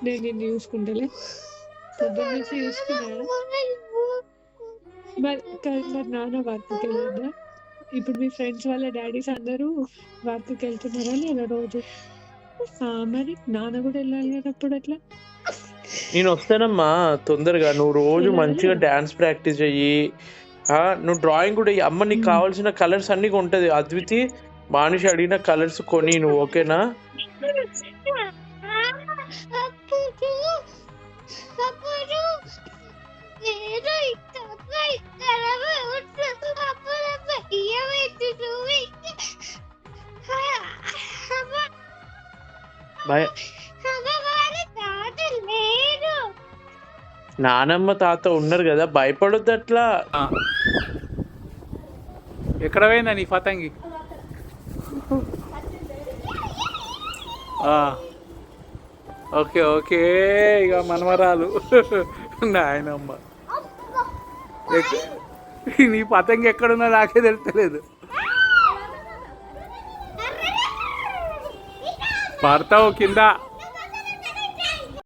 నేను నిన్ను చూసుకుంటలే పొద్దున్న నుంచి చూసుకున్నాడు. మరి నాన్న వర్క్కి వెళ్ళొద్దా? ఇప్పుడు మీ ఫ్రెండ్స్ వాళ్ళ డాడీస్ అందరూ వర్క్కి వెళ్తున్నారా లేదా రోజు? మరి నాన్న కూడా వెళ్ళాలి కదా అప్పుడు అట్లా. నేను వస్తానమ్మా తొందరగా. నువ్వు రోజు వెళ్ళాలి మంచిగా కదా. డాన్స్ ప్రాక్టీస్ చెయ్యి. నువ్వు డ్రాయింగ్ కూడా అమ్మ నీకు కావాల్సిన కలర్స్ అన్ని ఉంటుంది. అద్వితి మానుషి అడిగిన కలర్స్ కొని నువ్వు ఓకేనా? భయ నానమ్మ తాత ఉన్నారు కదా, భయపడొద్దు అట్లా. ఎక్కడ పోయిందా నీ పతంగి? ఓకే ఓకే, ఇక మనవరాలు నాయనమ్మ. నీ పతంగి ఎక్కడున్నా నాకే తెలుస్తలేదు. పడతావు కింద.